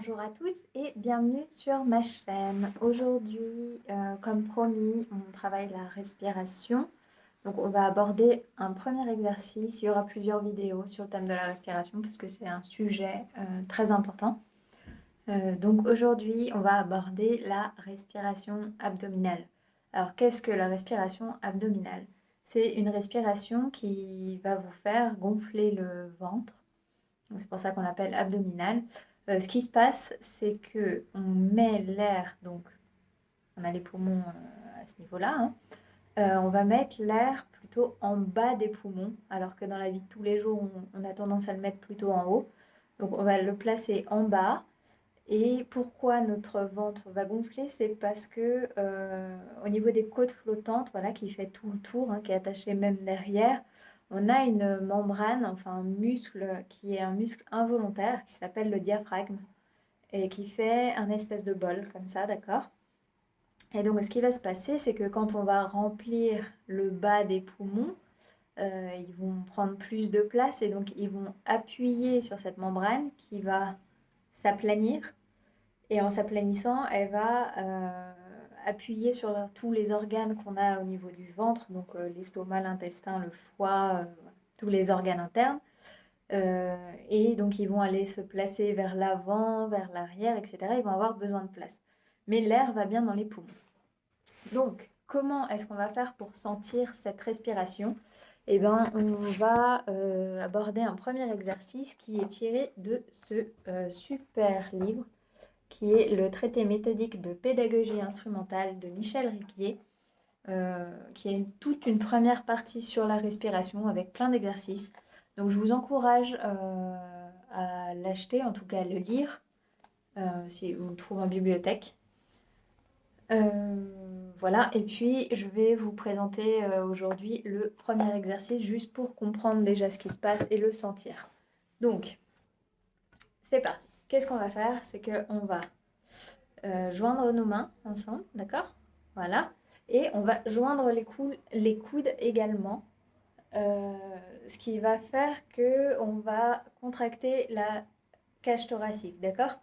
Bonjour à tous et bienvenue sur ma chaîne. Aujourd'hui, comme promis, on travaille la respiration. Donc on va aborder un premier exercice. Il y aura plusieurs vidéos sur le thème de la respiration parce que c'est un sujet très important. Donc aujourd'hui, on va aborder la respiration abdominale. Alors qu'est-ce que la respiration abdominale? C'est une respiration qui va vous faire gonfler le ventre. C'est pour ça qu'on l'appelle abdominale. Ce qui se passe, c'est que on met l'air, donc on a les poumons à ce niveau-là, hein. On va mettre l'air plutôt en bas des poumons, alors que dans la vie de tous les jours, on a tendance à le mettre plutôt en haut. Donc on va le placer en bas. Et pourquoi notre ventre va gonfler? C'est parce que au niveau des côtes flottantes, voilà, qui fait tout le tour, hein, qui est attaché même derrière, on a une membrane, enfin un muscle qui est un muscle involontaire qui s'appelle le diaphragme et qui fait un espèce de bol comme ça, d'accord? Et donc ce qui va se passer, c'est que quand on va remplir le bas des poumons, ils vont prendre plus de place et donc ils vont appuyer sur cette membrane qui va s'aplanir. Et en s'aplanissant, elle va appuyer sur tous les organes qu'on a au niveau du ventre, donc l'estomac, l'intestin, le foie, tous les organes internes. Et donc ils vont aller se placer vers l'avant, vers l'arrière, etc. Ils vont avoir besoin de place. Mais l'air va bien dans les poumons. Donc, comment est-ce qu'on va faire pour sentir cette respiration? Eh bien, on va aborder un premier exercice qui est tiré de ce super livre qui est le traité méthodique de pédagogie instrumentale de Michel Riquier, qui a toute une première partie sur la respiration avec plein d'exercices. Donc je vous encourage à l'acheter, en tout cas à le lire, si vous le trouvez en bibliothèque. Voilà, et puis je vais vous présenter aujourd'hui le premier exercice juste pour comprendre déjà ce qui se passe et le sentir. Donc, c'est parti. Qu'est-ce qu'on va faire? C'est qu'on va joindre nos mains ensemble, d'accord? Voilà. Et on va joindre les coudes également. Ce qui va faire qu'on va contracter la cage thoracique, d'accord?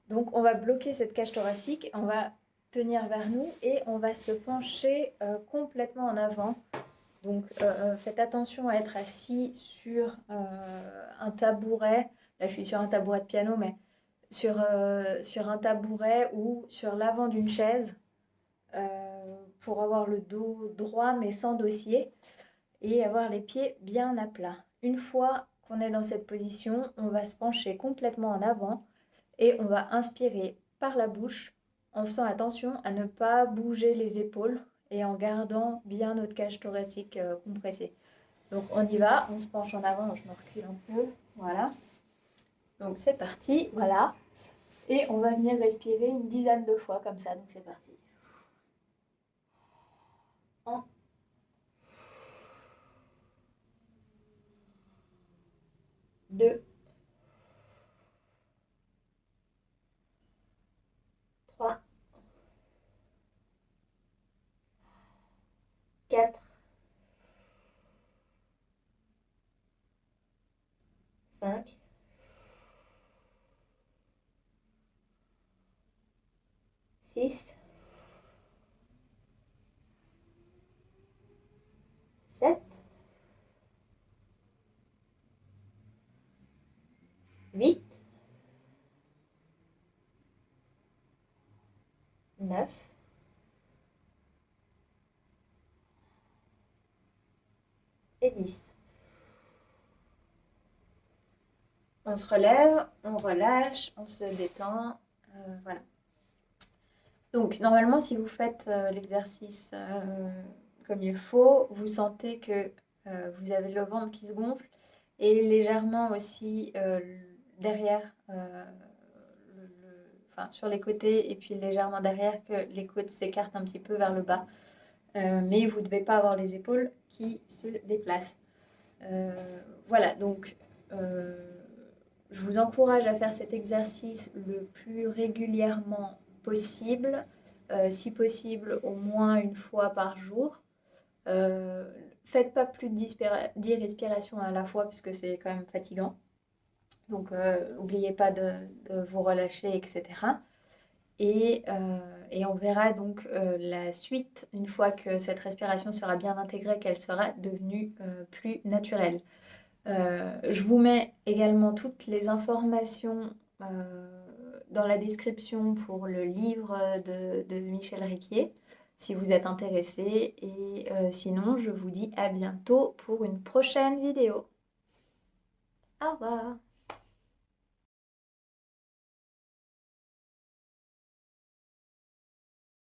Donc on va bloquer cette cage thoracique, on va tenir vers nous et on va se pencher complètement en avant. Donc faites attention à être assis sur un tabouret. Là je suis sur un tabouret de piano, mais sur un tabouret ou sur l'avant d'une chaise pour avoir le dos droit mais sans dossier et avoir les pieds bien à plat. Une fois qu'on est dans cette position, on va se pencher complètement en avant et on va inspirer par la bouche en faisant attention à ne pas bouger les épaules et en gardant bien notre cage thoracique compressée. Donc on y va, on se penche en avant, je me recule un peu, voilà. Donc c'est parti, voilà. Et on va venir respirer une dizaine de fois comme ça, donc c'est parti. 1, 2, 3, 4, 5, 6, 7, 8, 9 et 10. On se relève, on relâche, on se détend, voilà. Donc normalement si vous faites l'exercice comme il faut, vous sentez que vous avez le ventre qui se gonfle et légèrement aussi derrière, enfin, sur les côtés et puis légèrement derrière que les côtes s'écartent un petit peu vers le bas. Mais vous ne devez pas avoir les épaules qui se déplacent. Voilà, donc je vous encourage à faire cet exercice le plus régulièrement possible, si possible au moins une fois par jour. Faites pas plus de 10 respirations à la fois puisque c'est quand même fatigant. Donc, n'oubliez pas de vous relâcher, etc. Et on verra donc la suite, une fois que cette respiration sera bien intégrée, qu'elle sera devenue plus naturelle. Je vous mets également toutes les informations dans la description pour le livre de Michel Riquier, si vous êtes intéressé. Et sinon, je vous dis à bientôt pour une prochaine vidéo. Au revoir!